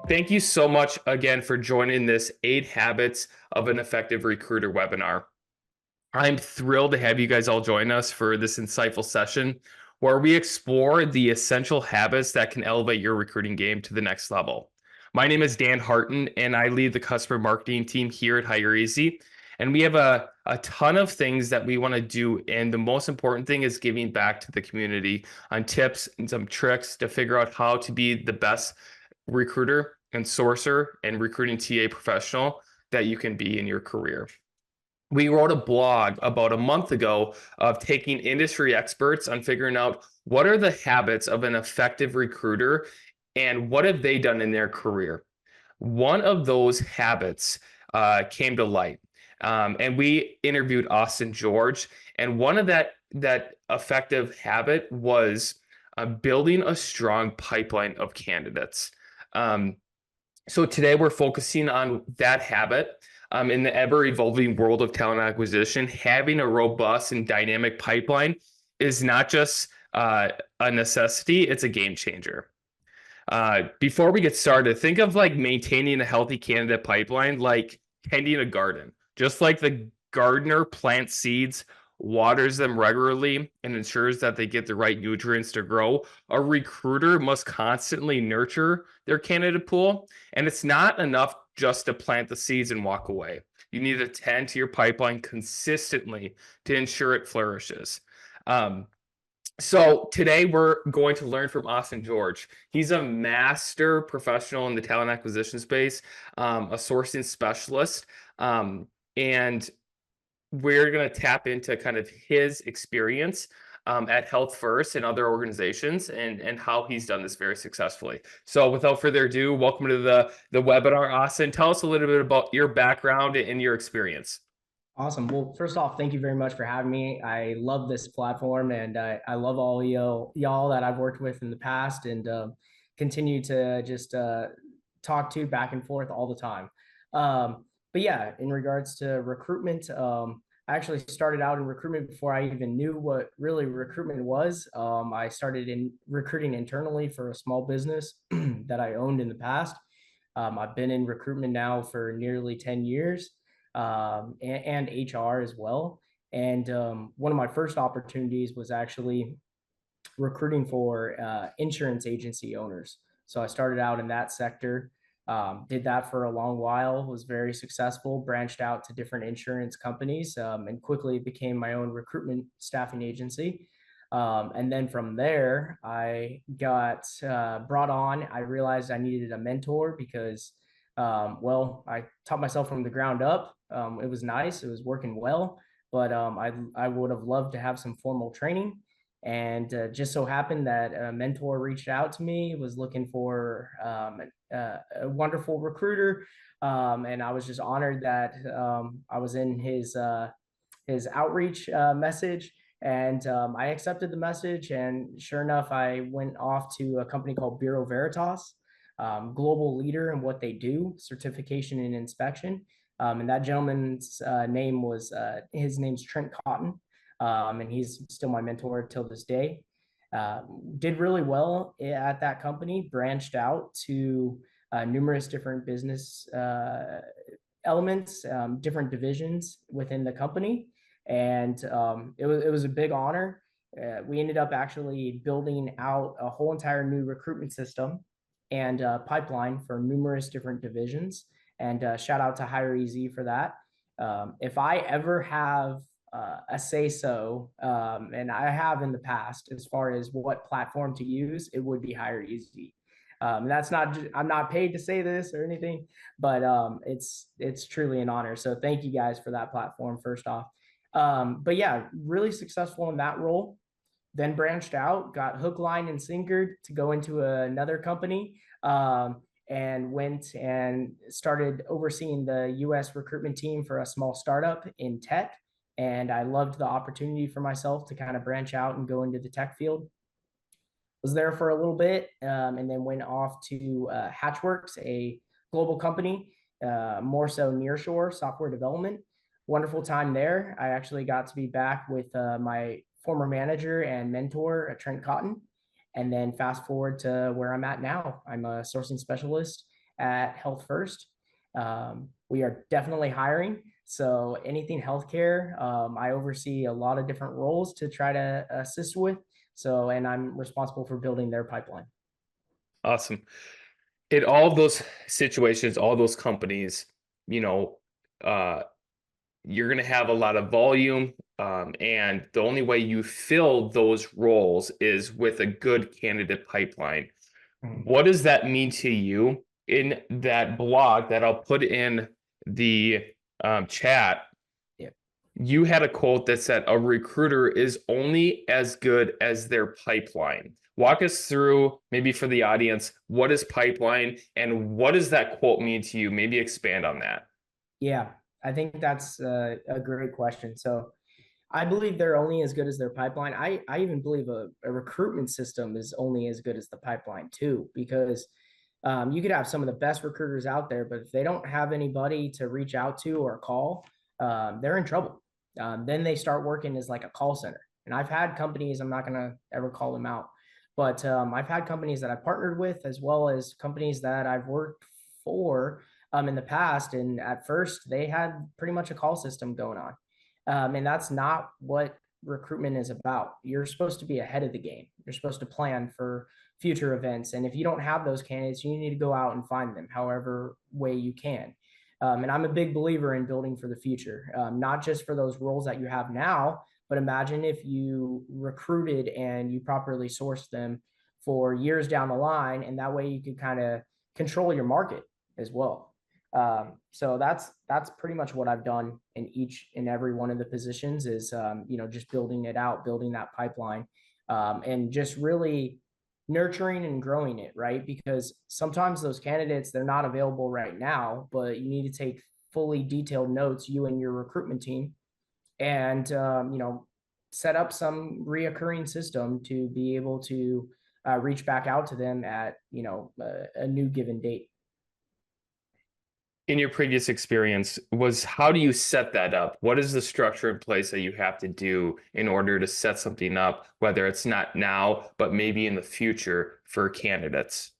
Thank you so much again for joining this 8 Habits of an Effective Recruiter webinar. I'm thrilled to have you guys all join us for this insightful session where we explore the essential habits that can elevate your recruiting game to the next level. My name is Dan Harten, and I lead the customer marketing team here at Hire Easy. And we have a ton of things that we want to do. And the most important thing is giving back to the community on tips and some tricks to figure out how to be the best recruiter and sourcer and recruiting TA professional that you can be in your career. We wrote a blog about a month ago of taking industry experts on figuring out what are the habits of an effective recruiter and what have they done in their career. One of those habits came to light, and we interviewed Austin George, and one of that effective habit was building a strong pipeline of candidates. So today we're focusing on that habit. In the ever-evolving world of talent acquisition, having a robust and dynamic pipeline is not just a necessity, it's a game changer. Before we get started, think of like maintaining a healthy candidate pipeline like tending a garden. Just like the gardener plants seeds, waters them regularly, and ensures that they get the right nutrients to grow, a recruiter must constantly nurture their candidate pool. And it's not enough just to plant the seeds and walk away. You need to tend to your pipeline consistently to ensure it flourishes. So today we're going to learn from Austin George. He's a master professional in the talent acquisition space, a sourcing specialist, and we're going to tap into kind of his experience at Health First and other organizations and how he's done this very successfully. So without further ado, welcome to the webinar, Austin. Tell us a little bit about your background and your experience. Awesome. Well, first off, thank you very much for having me. I love this platform, and I love all y'all that I've worked with in the past, and continue to just talk to back and forth all the time. But yeah, in regards to recruitment, I actually started out in recruitment before I even knew what really recruitment was. I started in recruiting internally for a small business that I owned in the past. I've been in recruitment now for nearly 10 years, and HR as well. And one of my first opportunities was actually recruiting for insurance agency owners. So I started out in that sector, did that for a long while, was very successful, branched out to different insurance companies, and quickly became my own recruitment staffing agency. And then from there, I got brought on. I realized I needed a mentor because, I taught myself from the ground up. It was nice, it was working well, but I would have loved to have some formal training. And just so happened that a mentor reached out to me, was looking for a wonderful recruiter. And I was just honored that I was in his outreach message. And I accepted the message. And sure enough, I went off to a company called Bureau Veritas, global leader in what they do, certification and inspection. And that gentleman's his name's Trent Cotton. And he's still my mentor till this day. Did really well at that company, branched out to numerous different business elements, different divisions within the company. And it was a big honor. We ended up actually building out a whole entire new recruitment system and pipeline for numerous different divisions. And shout out to Hire Easy for that. If I ever have a say so, and I have in the past, as far as what platform to use, it would be Hire Easy. That's not, I'm not paid to say this or anything, but it's truly an honor. So thank you guys for that platform, first off. But yeah, really successful in that role. Then branched out, got hook, line, and sinker to go into another company, and went and started overseeing the US recruitment team for a small startup in tech. And I loved the opportunity for myself to kind of branch out and go into the tech field. Was there for a little bit, and then went off to Hatchworks, a global company, more so nearshore software development. Wonderful time there. I actually got to be back with my former manager and mentor, Trent Cotton. And then fast forward to where I'm at now. I'm a sourcing specialist at Health First. We are definitely hiring. So anything healthcare, I oversee a lot of different roles to try to assist with. So, and I'm responsible for building their pipeline. Awesome. In all those situations, all those companies, you know, uh, you're going to have a lot of volume. And the only way you fill those roles is with a good candidate pipeline. Mhm. What does that mean to you? In that blog that I'll put in the chat, Yeah. you had a quote that said, a recruiter is only as good as their pipeline. Walk us through, maybe for the audience, what is pipeline and what does that quote mean to you? Maybe expand on that. Yeah, I think that's a great question. So I believe they're only as good as their pipeline. I even believe a recruitment system is only as good as the pipeline too, because you could have some of the best recruiters out there, but if they don't have anybody to reach out to or call, they're in trouble. Then they start working as like a call center. And I've had companies, I'm not going to ever call them out, but I've had companies that I've partnered with, as well as companies that I've worked for in the past. And at first, they had pretty much a call system going on. And that's not what recruitment is about. You're supposed to be ahead of the game. You're supposed to plan for future events. And if you don't have those candidates, you need to go out and find them however way you can. And I'm a big believer in building for the future, not just for those roles that you have now, but imagine if you recruited and you properly sourced them for years down the line. And that way you could kind of control your market as well. So that's pretty much what I've done in each and every one of the positions is just building it out, building that pipeline, and just really nurturing and growing it, right? Because sometimes those candidates they're not available right now, but you need to take fully detailed notes, you and your recruitment team, and set up some reoccurring system to be able to reach back out to them at a new given date. In your previous experience, was how do you set that up? What is the structure in place that you have to do in order to set something up, whether it's not now, but maybe in the future for candidates?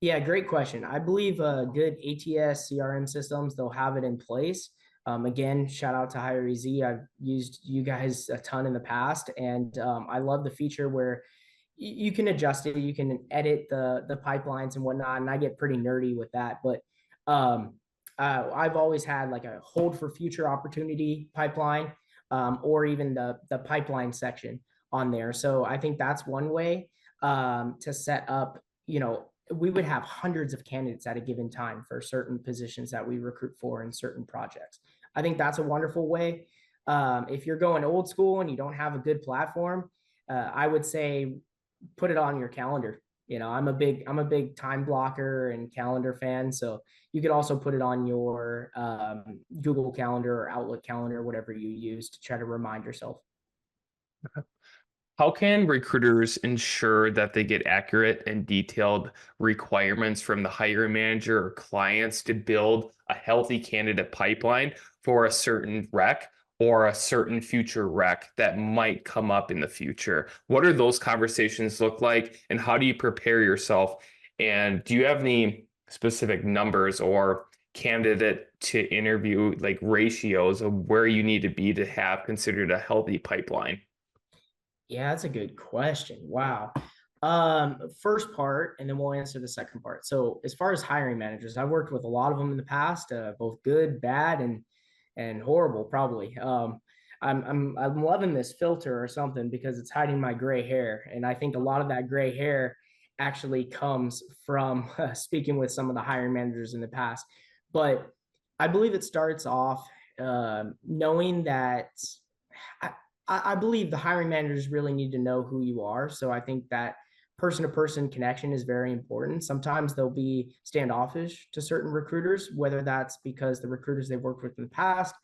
Yeah, great question. I believe good ATS CRM systems, they'll have it in place. Again, shout out to HireEZ. I've used you guys a ton in the past, and I love the feature where you can adjust it, you can edit the pipelines and whatnot, and I get pretty nerdy with that. But um, I've always had like a hold for future opportunity pipeline, or even the pipeline section on there. So I think that's one way to set up. We would have hundreds of candidates at a given time for certain positions that we recruit for in certain projects. I think that's a wonderful way. If you're going old school and you don't have a good platform, I would say put it on your calendar. I'm a big time blocker and calendar fan, so you could also put it on your Google Calendar or Outlook Calendar, whatever you use to try to remind yourself. How can recruiters ensure that they get accurate and detailed requirements from the hiring manager or clients to build a healthy candidate pipeline for a certain rec or a certain future rec that might come up in the future? What are those conversations look like, and how do you prepare yourself? And do you have any specific numbers or candidate to interview like ratios of where you need to be to have considered a healthy pipeline? Yeah, that's a good question. Wow. First part, and then we'll answer the second part. So, as far as hiring managers, I've worked with a lot of them in the past, both good, bad, and horrible, probably. I'm loving this filter or something because it's hiding my gray hair, and I think a lot of that gray hair actually comes from speaking with some of the hiring managers in the past. But I believe it starts off knowing that I, I believe the hiring managers really need to know who you are. So I think that person to person connection is very important. Sometimes they'll be standoffish to certain recruiters, whether that's because the recruiters they've worked with in the past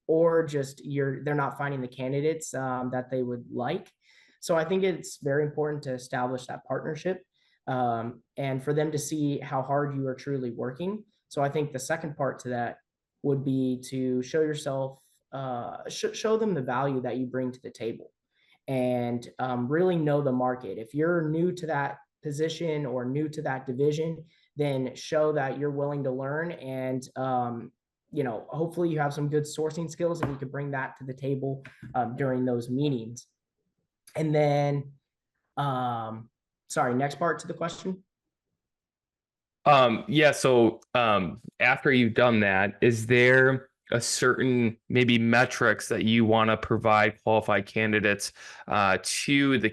or just they're not finding the candidates that they would like. So I think it's very important to establish that partnership and for them to see how hard you are truly working. So I think the second part to that would be to show yourself, show them the value that you bring to the table and really know the market. If you're new to that position or new to that division, then show that you're willing to learn. And hopefully you have some good sourcing skills and you can bring that to the table during those meetings. And then, sorry, next part to the question. Yeah, so after you've done that, is there a certain maybe metrics that you want to provide qualified candidates to the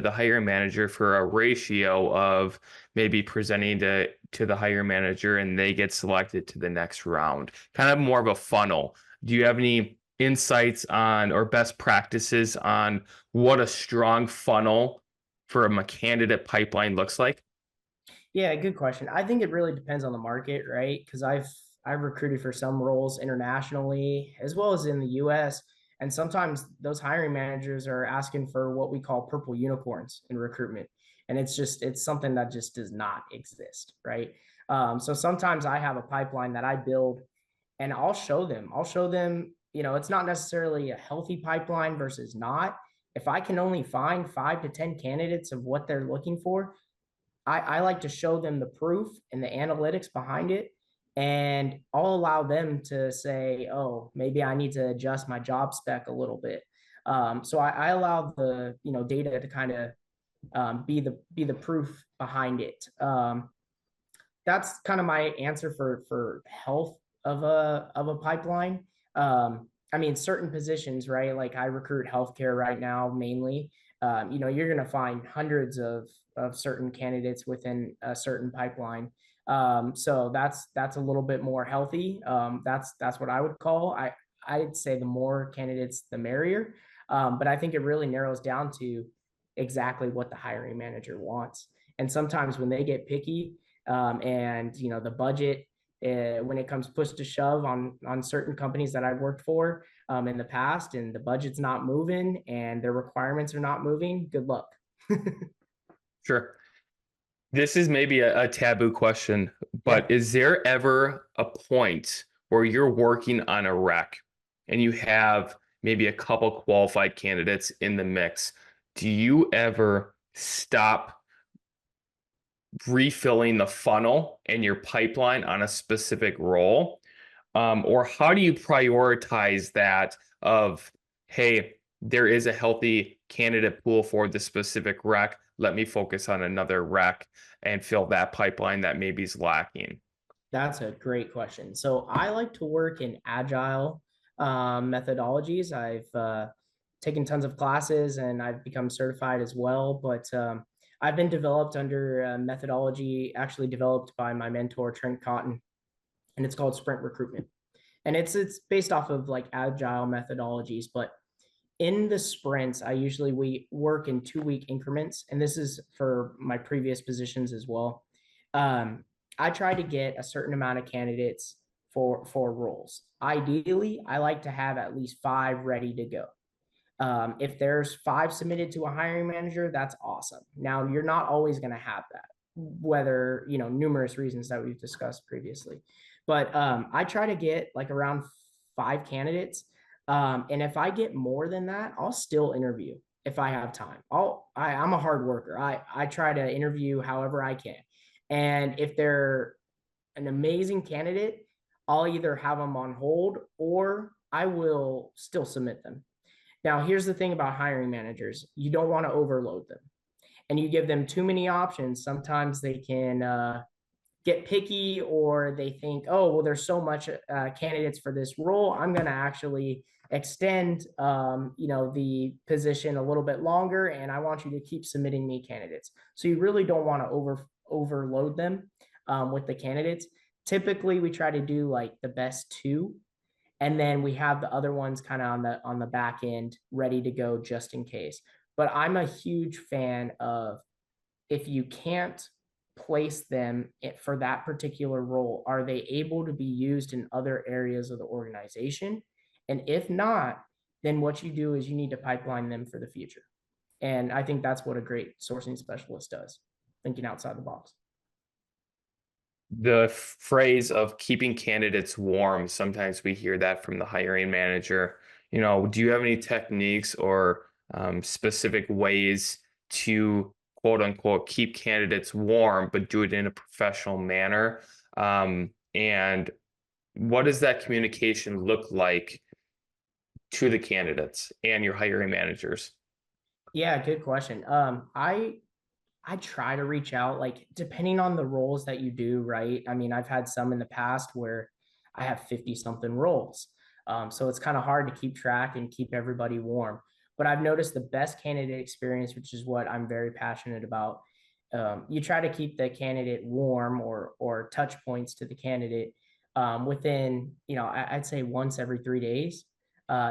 the hiring manager for a ratio of maybe presenting to the hiring manager and they get selected to the next round? Kind of more of a funnel. Do you have any insights on or best practices on what a strong funnel for a candidate pipeline looks like? Yeah, good question. I think it really depends on the market, right? Because I've recruited for some roles internationally as well as in the US. And sometimes those hiring managers are asking for what we call purple unicorns in recruitment. And it's something that just does not exist, right? So sometimes I have a pipeline that I build and I'll show them, it's not necessarily a healthy pipeline versus not. If I can only find 5 to 10 candidates of what they're looking for, I like to show them the proof and the analytics behind it. And I'll allow them to say, oh, maybe I need to adjust my job spec a little bit. So I allow the data to kind of be the proof behind it. That's kind of my answer for health of a pipeline. I mean, certain positions, right? Like I recruit healthcare right now mainly. You're going to find hundreds of certain candidates within a certain pipeline. So that's a little bit more healthy. That's what I would call. I'd say the more candidates, the merrier. But I think it really narrows down to exactly what the hiring manager wants. And sometimes when they get picky, and the budget, when it comes push to shove on certain companies that I've worked for in the past, and the budget's not moving and their requirements are not moving, good luck. Sure. This is maybe a taboo question, Yeah. but is there ever a point where you're working on a rec and you have maybe a couple qualified candidates in the mix? Do you ever stop refilling the funnel and your pipeline on a specific role? Or how do you prioritize that of, hey, there is a healthy candidate pool for the specific rec. Let me focus on another rec and fill that pipeline that maybe is lacking. That's a great question. So I like to work in agile methodologies. I've taken tons of classes and I've become certified as well. But I've been developed under a methodology actually developed by my mentor, Trent Cotton, and it's called sprint recruitment. And it's based off of like agile methodologies. But in the sprints, we work in 2 week increments. And this is for my previous positions as well. Um, I try to get a certain amount of candidates for roles. Ideally, I like to have at least 5 ready to go. If there's 5 submitted to a hiring manager, that's awesome. Now, you're not always going to have that, whether, numerous reasons that we've discussed previously. But I try to get like around 5 candidates. And if I get more than that, I'll still interview if I have time. I'm a hard worker. I try to interview however I can. And if they're an amazing candidate, I'll either have them on hold or I will still submit them. Now, here's the thing about hiring managers: you don't want to overload them, and you give them too many options. Sometimes they can get picky, or they think, oh, well, there's so much candidates for this role. I'm going to actually extend, the position a little bit longer, and I want you to keep submitting me candidates. So you really don't want to overload them with the candidates. Typically, we try to do like the best 2, and then we have the other ones kind of on the back end ready to go just in case. But I'm a huge fan of, if you can't place them for that particular role, are they able to be used in other areas of the organization? And if not, then what you do is you need to pipeline them for the future. And I think that's what a great sourcing specialist does, thinking outside the box. The phrase of keeping candidates warm, sometimes we hear that from the hiring manager. Do you have any techniques or specific ways to quote unquote keep candidates warm, but do it in a professional manner? And what does that communication look like to the candidates and your hiring managers? Yeah, good question. I try to reach out, like, depending on the roles that you do, right? I mean, I've had some in the past where I have 50 something roles. So it's kind of hard to keep track and keep everybody warm. But I've noticed the best candidate experience, which is what I'm very passionate about. You try to keep the candidate warm, or touch points to the candidate within, I'd say once every 3 days,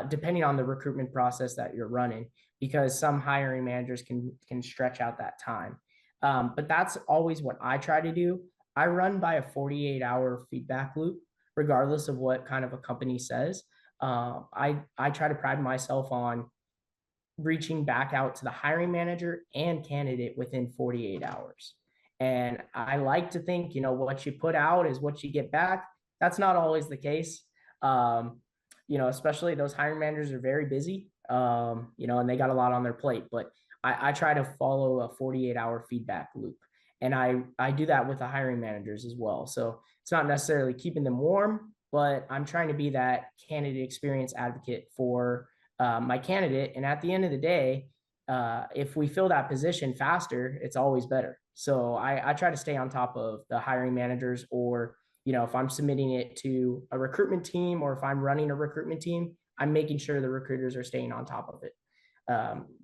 depending on the recruitment process that you're running, because some hiring managers can stretch out that time. But that's always what I try to do. I run by a 48-hour feedback loop, regardless of what kind of a company says. I try to pride myself on reaching back out to the hiring manager and candidate within 48 hours. And I like to think, what you put out is what you get back. That's not always the case. Especially those hiring managers are very busy, and they got a lot on their plate. But I try to follow a 48-hour feedback loop. And I do that with the hiring managers as well. So it's not necessarily keeping them warm, but I'm trying to be that candidate experience advocate for my candidate. And at the end of the day, if we fill that position faster, it's always better. So I try to stay on top of the hiring managers, or, if I'm submitting it to a recruitment team, or if I'm running a recruitment team, I'm making sure the recruiters are staying on top of it.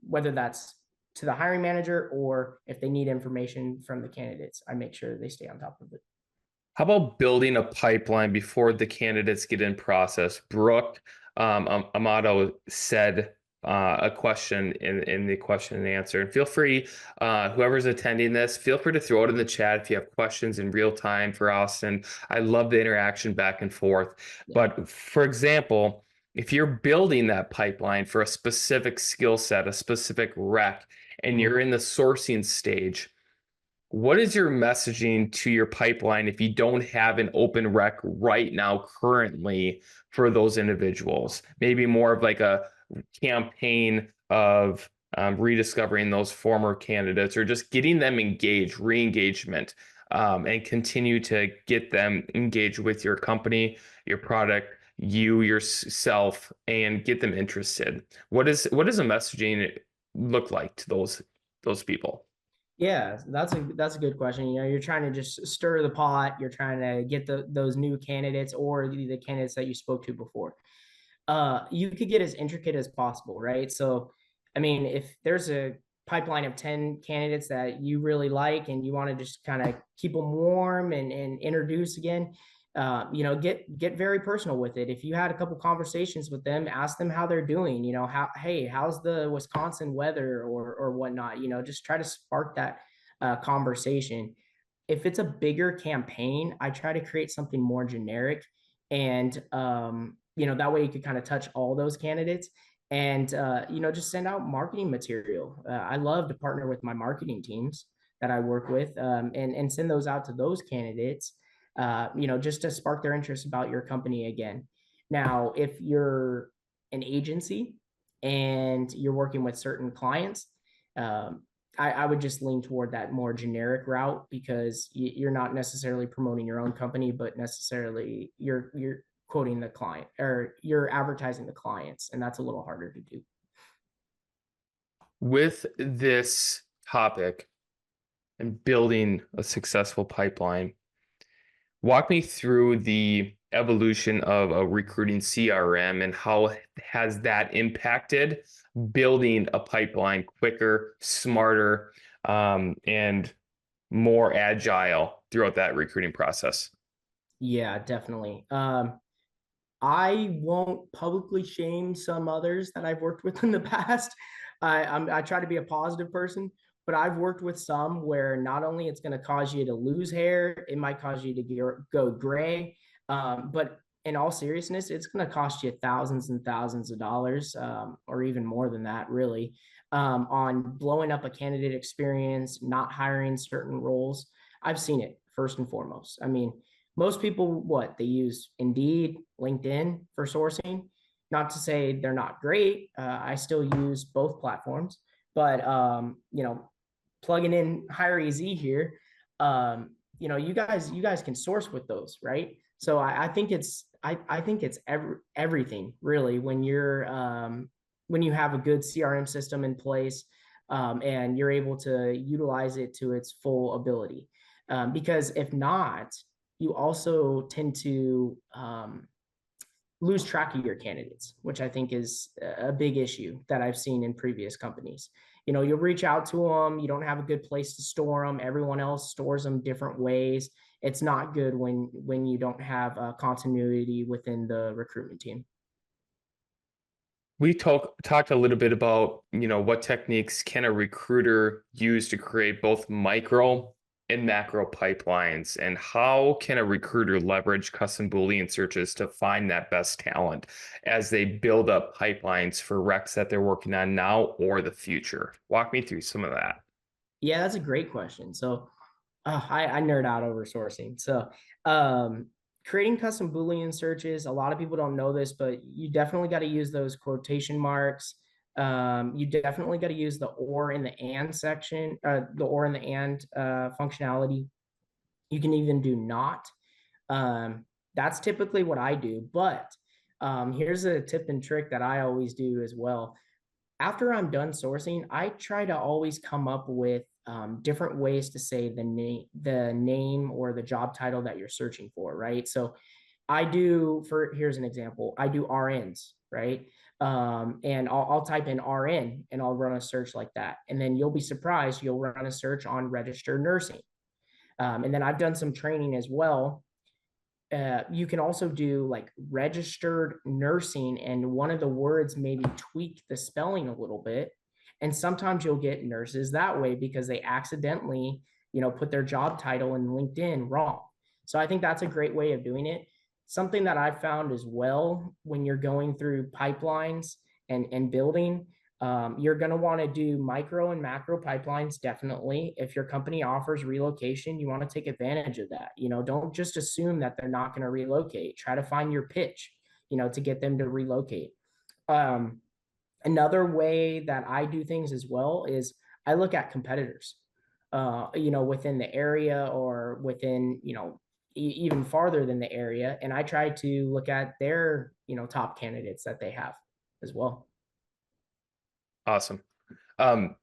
Whether that's to the hiring manager, or if they need information from the candidates, I make sure they stay on top of it. How about building a pipeline before the candidates get in process? Brooke Amato said a question in the question and answer. And feel free, whoever's attending this, feel free to throw it in the chat if you have questions in real time for us. And I love the interaction back and forth. Yeah. But for example, if you're building that pipeline for a specific skill set, a specific rec, and Mhm. you're in the sourcing stage, what is your messaging to your pipeline if you don't have an open rec right now currently for those individuals? Maybe more of like a campaign of rediscovering those former candidates, or just getting them engaged, re-engagement, and continue to get them engaged with your company, your product, you yourself, and get them interested. What does a messaging look like to those people? Yeah, that's a good question. You're trying to just stir the pot. You're trying to get those new candidates, or the candidates that you spoke to before. You could get as intricate as possible, right? So, I mean, if there's a pipeline of 10 candidates that you really like, and you want to just kind of keep them warm and introduce again, get very personal with it. If you had a couple conversations with them, ask them how they're doing. How's the Wisconsin weather, or whatnot. Just try to spark that conversation. If it's a bigger campaign, I try to create something more generic, and that way you could kind of touch all those candidates, and just send out marketing material. I love to partner with my marketing teams that I work with, and send those out to those candidates, just to spark their interest about your company again. Now, if you're an agency and you're working with certain clients, um, I would just lean toward that more generic route, because you're not necessarily promoting your own company, but necessarily you're quoting the client, or you're advertising the clients, and that's a little harder to do. With this topic and building a successful pipeline, walk me through the evolution of a recruiting CRM and how has that impacted building a pipeline quicker, smarter, and more agile throughout that recruiting process. Yeah, definitely. I won't publicly shame some others that I've worked with in the past. I try to be a positive person, but I've worked with some where not only it's going to cause you to lose hair, it might cause you to go gray. But in all seriousness, it's going to cost you thousands and thousands of dollars, or even more than that, really, on blowing up a candidate experience, not hiring certain roles. I've seen it first and foremost. I mean, most people, what they use Indeed, LinkedIn for sourcing. Not to say they're not great. I still use both platforms, but plugging in Hire Easy here, you guys can source with those, right? So I think I think it's everything really when you have a good CRM system in place, and you're able to utilize it to its full ability. Because if not, you also tend to lose track of your candidates, which I think is a big issue that I've seen in previous companies. You'll reach out to them, you don't have a good place to store them. Everyone else stores them different ways. It's not good when you don't have continuity within the recruitment team. We talked a little bit about, what techniques can a recruiter use to create both micro and macro pipelines, and how can a recruiter leverage custom Boolean searches to find that best talent as they build up pipelines for recs that they're working on now or the future? Walk me through some of that. Yeah, that's a great question. So I nerd out over sourcing. So, um, creating custom Boolean searches, a lot of people don't know this, but you definitely got to use those quotation marks. You definitely got to use the or in the and section, the or in the and functionality. You can even do not. That's typically what I do. But here's a tip and trick that I always do as well. After I'm done sourcing, I try to always come up with different ways to say the name or the job title that you're searching for, right? So here's an example. I do RNs, right? And I'll type in RN and I'll run a search like that. And then you'll be surprised, you'll run a search on registered nursing. And then I've done some training as well. You can also do like registered nursing, and one of the words maybe tweak the spelling a little bit. And sometimes you'll get nurses that way because they accidentally, put their job title in LinkedIn wrong. So I think that's a great way of doing it. Something that I've found as well when you're going through pipelines and building, you're going to want to do micro and macro pipelines. Definitely. If your company offers relocation, you want to take advantage of that. Don't just assume that they're not going to relocate. Try to find your pitch, to get them to relocate. Another way that I do things as well is I look at competitors, within the area or within, even farther than the area. And I try to look at their, top candidates that they have as well. Awesome. Part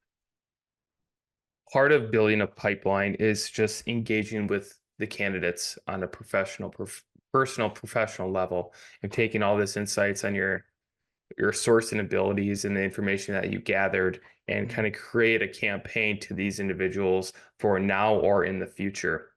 of building a pipeline is just engaging with the candidates on a personal professional level, and taking all this insights on your sourcing abilities and the information that you gathered, and kind of create a campaign to these individuals for now or in the future.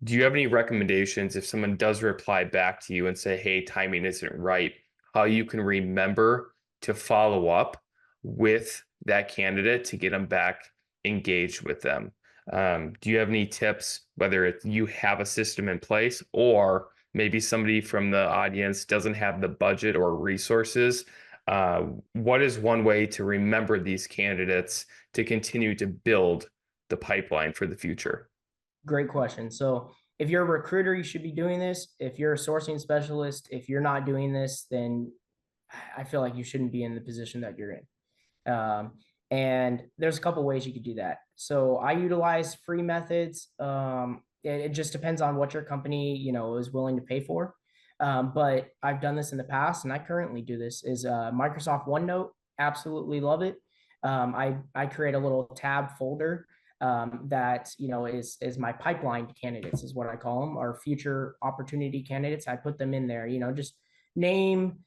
Do you have any recommendations if someone does reply back to you and say, hey, timing isn't right, how you can remember to follow up with that candidate to get them back engaged with them? Do you have any tips, whether it's you have a system in place or maybe somebody from the audience doesn't have the budget or resources? What is one way to remember these candidates to continue to build the pipeline for the future? Great question. So if you're a recruiter, you should be doing this. If you're a sourcing specialist, if you're not doing this, then I feel like you shouldn't be in the position that you're in. And there's a couple ways you could do that. So I utilize free methods. It just depends on what your company, is willing to pay for. But I've done this in the past, and I currently do this. Is Microsoft OneNote. Absolutely love it. I create a little tab folder that is my pipeline candidates, is what I call them, or future opportunity candidates. I put them in there. Just name,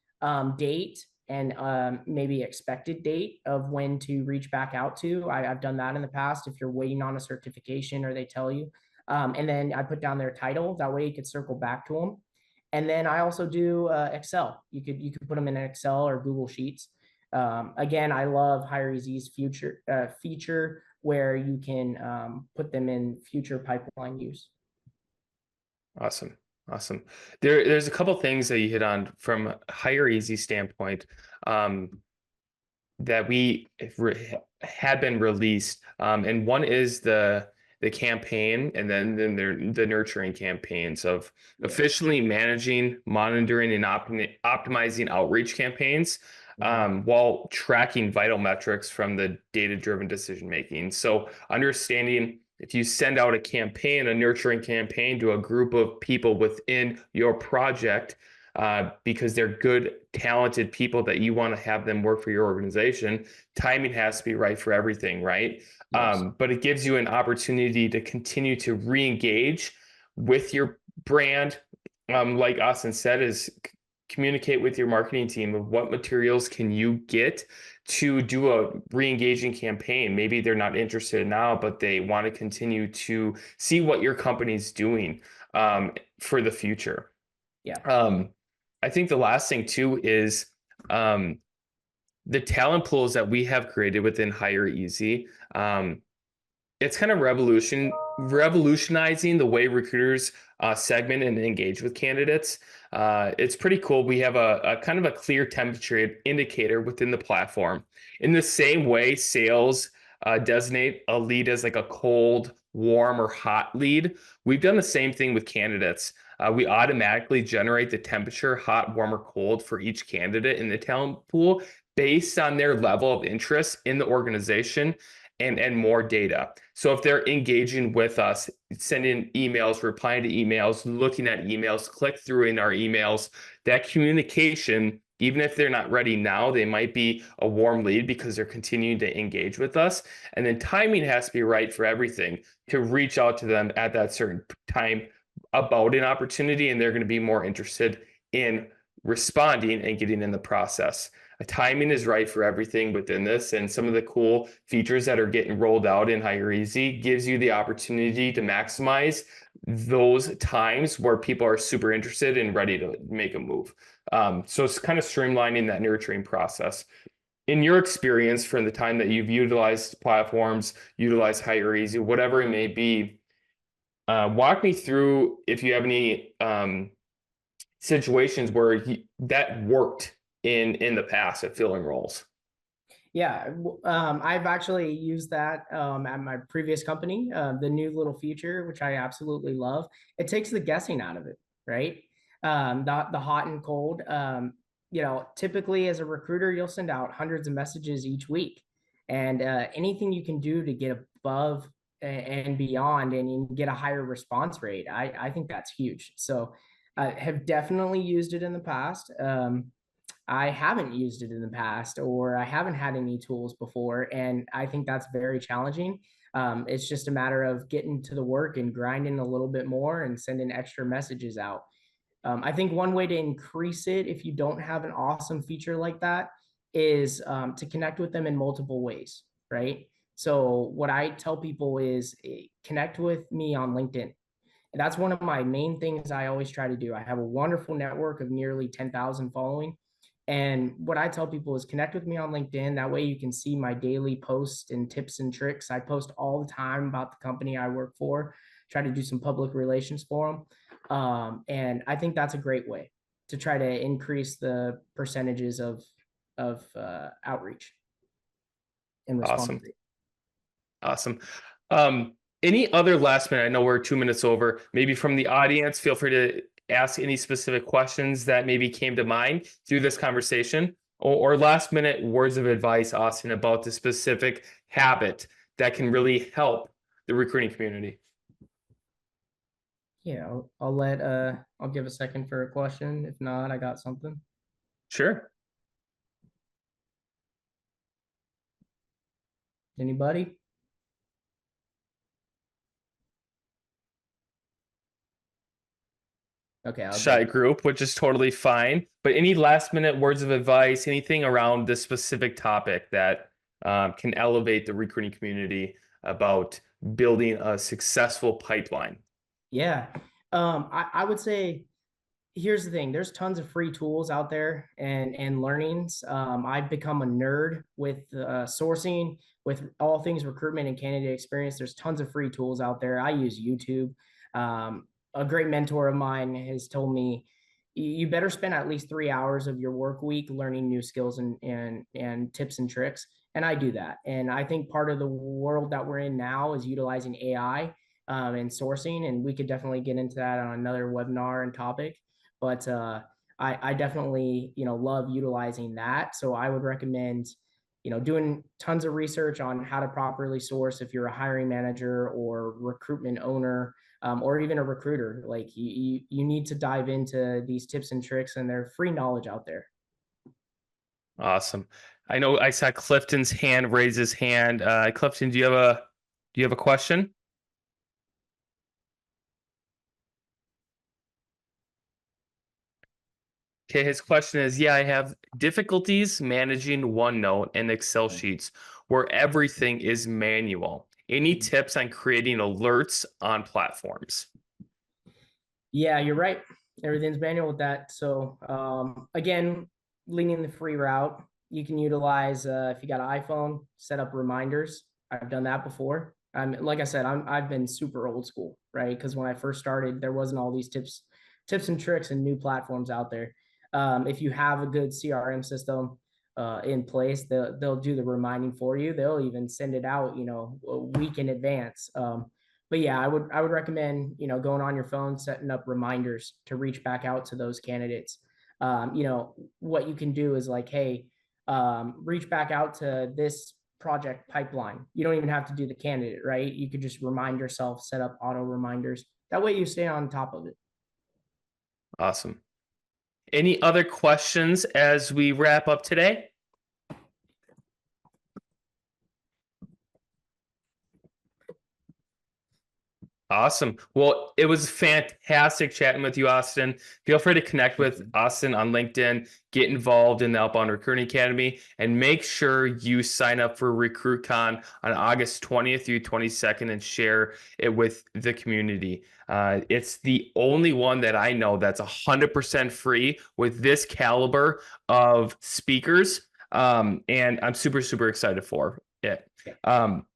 date, and maybe expected date of when to reach back out to. I've done that in the past. If you're waiting on a certification or they tell you, and then I put down their title. That way you could circle back to them. And then I also do Excel. You could put them in Excel or Google Sheets. Again, I love HireEasy's future feature where you can put them in future pipeline use. Awesome. Awesome. There's a couple things that you hit on from HireEasy standpoint, that we had been released. And one is the campaign, and then the nurturing campaigns of officially managing, monitoring, and optimizing outreach campaigns. while tracking vital metrics from the data-driven decision making. So understanding if you send out a campaign, a nurturing campaign to a group of people within your project, because they're good, talented people that you want to have them work for your organization, timing has to be right for everything, right? Yes. But it gives you an opportunity to continue to re-engage with your brand. Like Austin said, is communicate with your marketing team of what materials can you get to do a re-engaging campaign. Maybe they're not interested now, but they want to continue to see what your company's doing for the future. Yeah. Um, I think the last thing too is um, the talent pools that we have created within Hire Easy. It's kind of revolutionizing the way recruiters segment and engage with candidates. It's pretty cool. We have a kind of a clear temperature indicator within the platform. In the same way, sales designate a lead as like a cold, warm, or hot lead. We've done the same thing with candidates. We automatically generate the temperature, hot, warm, or cold for each candidate in the talent pool based on their level of interest in the organization and more data. So if they're engaging with us, sending emails, replying to emails, looking at emails, click through in our emails, that communication, even if they're not ready now, they might be a warm lead because they're continuing to engage with us. And then timing has to be right for everything to reach out to them at that certain time about an opportunity, and they're going to be more interested in responding and getting in the process. Timing is right for everything within this, and some of the cool features that are getting rolled out in Hire Easy gives you the opportunity to maximize those times where people are super interested and ready to make a move. So it's kind of streamlining that nurturing process. In your experience, from the time that you've utilized platforms, utilized Hire Easy, whatever it may be, walk me through if you have any situations where that worked in the past at filling roles. Yeah, I've actually used that at my previous company. The new little feature, which I absolutely love, it takes the guessing out of it, right? The hot and cold. Typically as a recruiter, you'll send out hundreds of messages each week, and anything you can do to get above and beyond, and you can get a higher response rate. I think that's huge. So I have definitely used it in the past. I haven't used it in the past, or I haven't had any tools before. And I think that's very challenging. It's just a matter of getting to the work and grinding a little bit more and sending extra messages out. I think one way to increase it, if you don't have an awesome feature like that, is to connect with them in multiple ways, right? So, what I tell people is connect with me on LinkedIn. And that's one of my main things I always try to do. I have a wonderful network of nearly 10,000 following. And what I tell people is connect with me on LinkedIn. That way you can see my daily posts and tips and tricks. I post all the time about the company I work for, try to do some public relations for them. And I think that's a great way to try to increase the percentages of outreach and response Awesome. rate. Awesome. Any other last minute? I know we're 2 minutes over. Maybe from the audience, feel free to ask any specific questions that maybe came to mind through this conversation, or last minute words of advice, Austin, about the specific habit that can really help the recruiting community. Yeah, I'll give a second for a question. If not, I got something. Sure. Anybody? Okay, I'll Shy go. group, which is totally fine. But any last minute words of advice, anything around this specific topic that can elevate the recruiting community about building a successful pipeline? Yeah. I would say here's the thing, there's tons of free tools out there and learnings. I've become a nerd with sourcing, with all things recruitment and candidate experience. There's tons of free tools out there. I use YouTube. A great mentor of mine has told me you better spend at least 3 hours of your work week learning new skills and tips and tricks. And I do that. And I think part of the world that we're in now is utilizing AI and sourcing. And we could definitely get into that on another webinar and topic. But I definitely, love utilizing that. So I would recommend, doing tons of research on how to properly source if you're a hiring manager or recruitment owner, or even a recruiter. Like you need to dive into these tips and tricks, and they're free knowledge out there. Awesome. I know I saw Clifton's hand raise his hand. Clifton, do you have a question? Okay, his question is, yeah, I have difficulties managing OneNote and Excel sheets where everything is manual. Any tips on creating alerts on platforms? Yeah, you're right. Everything's manual with that. So again, leaning the free route, you can utilize if you got an iPhone, set up reminders. I've done that before. Like I said, I've been super old school, right? Because when I first started, there wasn't all these tips and tricks and new platforms out there. If you have a good CRM system in place, they'll do the reminding for you. They'll even send it out, a week in advance. But yeah, I would recommend, going on your phone, setting up reminders to reach back out to those candidates. What you can do is like, hey, reach back out to this project pipeline. You don't even have to do the candidate, right? You could just remind yourself, set up auto reminders. That way you stay on top of it. Awesome. Any other questions as we wrap up today? Awesome. Well, it was fantastic chatting with you, Austin. Feel free to connect with Austin on LinkedIn, get involved in the Outbound Recruiting Academy, and make sure you sign up for RecruitCon on August 20th through 22nd and share it with the community. It's the only one that I know that's 100% free with this caliber of speakers. And I'm super, super excited for it.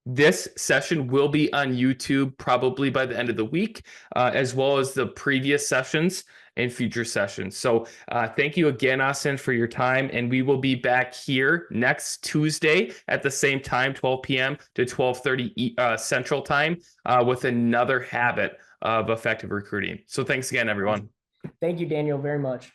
This session will be on YouTube probably by the end of the week, as well as the previous sessions and future sessions. So thank you again, Austin, for your time. And we will be back here next Tuesday at the same time, 12 p.m. to 12:30 Central Time, with another habit of effective recruiting. So thanks again, everyone. Thank you, Daniel, very much.